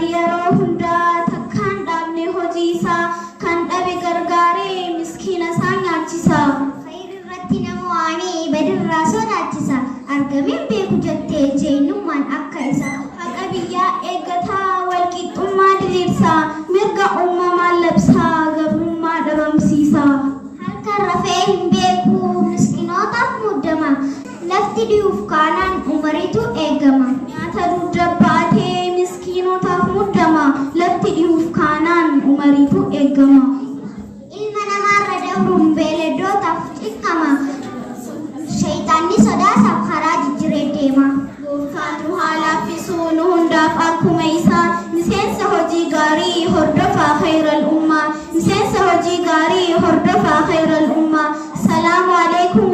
gaarii yeroo hundaa takkaan dhaabne hojii isaa kan dhabe gargaaree miskiina isaa nyaachisa. Khayri irratti nama waamee badirraa sodaachisa. Argameen beeku jettee jeenyummaan akka isa. Haqa biyyaa eeggataa walqixxummaa diriirsa. Mirga uumamaan labsaa gabrummaa dhabamsiisa. Halkan rafee hin beeku miskiinotaaf muddama. Lafti dhiyuuf kaanaan umariitu eegama. Nyaata dugda baatee miskiinotaaf muddama. Lafti dhiyuuf kaanaan umariitu eegama. Ilma namaarra dabruun beeladootaaf ciqqama. Shayitaanni sodaasaaf karaa jijjiiree deema. Gooftaatu haa laaffisuu nu hundaaf akkuma isaa. Miseensa hojii gaarii hordofaa khayral ummaa. Miseensa hojii gaarii hordofaa khayral ummaa. Salaamu alaikum.